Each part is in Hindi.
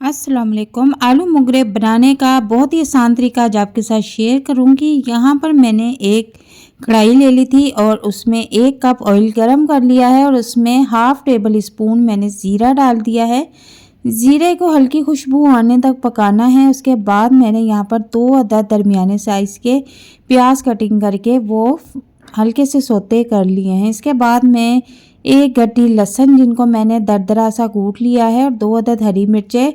अस्सलाम वालेकुम। आलू मुगरे बनाने का बहुत ही आसान तरीका आज आपके साथ शेयर करूंगी। यहाँ पर मैंने एक कढ़ाई ले ली थी और उसमें 1 कप ऑयल गरम कर लिया है और उसमें हाफ़ टेबल स्पून मैंने ज़ीरा डाल दिया है। ज़ीरे को हल्की खुशबू आने तक पकाना है। उसके बाद मैंने यहाँ पर 2 अदद दरमियाने साइज़ के प्याज कटिंग करके वो हल्के से सौते कर लिए हैं। इसके बाद मैं 1 गड्डी लहसुन जिनको मैंने दरदरा सा कूट लिया है और 2 अदद हरी मिर्चें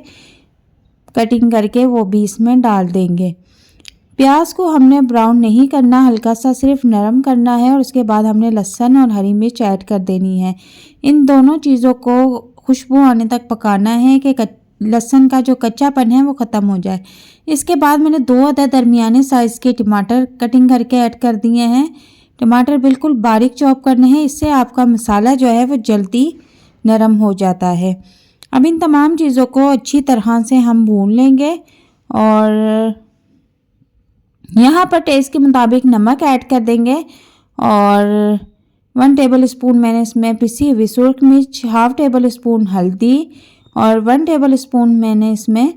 कटिंग करके वो भी इसमें डाल देंगे। प्याज को हमने ब्राउन नहीं करना, हल्का सा सिर्फ नरम करना है और उसके बाद हमने लहसुन और हरी मिर्च ऐड कर देनी है। इन दोनों चीज़ों को खुशबू आने तक पकाना है कि लहसुन का जो कच्चापन है वो ख़त्म हो जाए। इसके बाद मैंने 2 अदद दरमियाने साइज़ के टमाटर कटिंग करके ऐड कर दिए हैं। टमाटर बिल्कुल बारीक चॉप करने हैं, इससे आपका मसाला जो है वो जल्दी नरम हो जाता है। अब इन तमाम चीज़ों को अच्छी तरह से हम भून लेंगे और यहाँ पर टेस्ट के मुताबिक नमक ऐड कर देंगे और 1 टेबल स्पून मैंने इसमें पिसी हुई सुर्ख मिर्च, हाफ़ टेबल स्पून हल्दी और 1 टेबल स्पून मैंने इसमें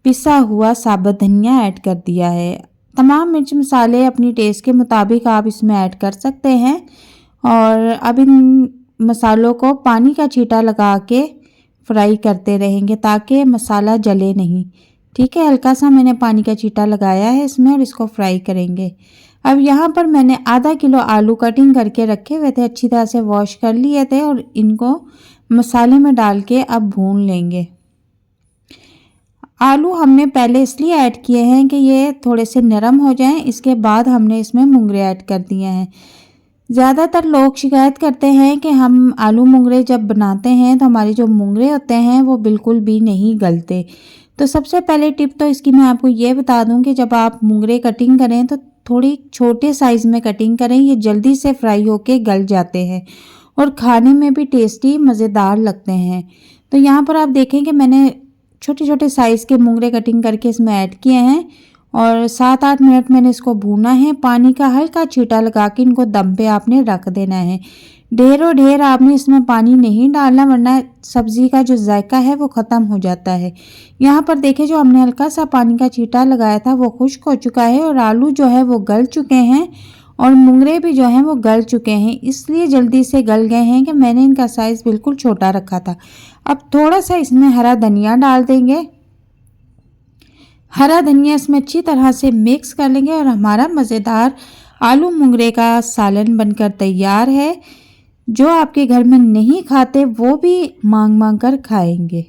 पिसा हुआ साबुत धनिया ऐड कर दिया है। तमाम मिर्च मसाले अपनी टेस्ट के मुताबिक आप इसमें ऐड कर सकते हैं और अब इन मसालों को पानी का छींटा लगा के फ्राई करते रहेंगे ताकि मसाला जले नहीं। ठीक है, हल्का सा मैंने पानी का छींटा लगाया है इसमें और इसको फ्राई करेंगे। अब यहाँ पर मैंने आधा किलो आलू कटिंग करके रखे हुए थे, अच्छी तरह से वॉश कर लिए थे और इनको मसाले में डाल के अब भून लेंगे। आलू हमने पहले इसलिए ऐड किए हैं कि ये थोड़े से नरम हो जाएं। इसके बाद हमने इसमें मुंगरे ऐड कर दिए हैं। ज़्यादातर लोग शिकायत करते हैं कि हम आलू मुंगरे जब बनाते हैं तो हमारे जो मुंगरे होते हैं वो बिल्कुल भी नहीं गलते। तो सबसे पहले टिप तो इसकी मैं आपको ये बता दूं कि जब आप मुंगरे कटिंग करें तो थोड़ी छोटे साइज़ में कटिंग करें, ये जल्दी से फ्राई होके गल जाते हैं और खाने में भी टेस्टी मज़ेदार लगते हैं। तो यहाँ पर आप देखें कि मैंने छोटे छोटे साइज़ के मुंगरे कटिंग करके इसमें ऐड किए हैं और 7-8 मिनट मैंने इसको भूना है। पानी का हल्का छींटा लगा के इनको दम पे आपने रख देना है। ढेरों ढेर आपने इसमें पानी नहीं डालना वरना सब्ज़ी का जो जायका है वो ख़त्म हो जाता है। यहाँ पर देखें जो हमने हल्का सा पानी का छींटा लगाया था वो खुश्क हो चुका है और आलू जो है वो गल चुके हैं और मुंगरे भी जो हैं वो गल चुके हैं। इसलिए जल्दी से गल गए हैं कि मैंने इनका साइज़ बिल्कुल छोटा रखा था। अब थोड़ा सा इसमें हरा धनिया डाल देंगे। हरा धनिया इसमें अच्छी तरह से मिक्स कर लेंगे और हमारा मज़ेदार आलू मुंगरे का सालन बनकर तैयार है। जो आपके घर में नहीं खाते वो भी मांग मांग कर खाएंगे।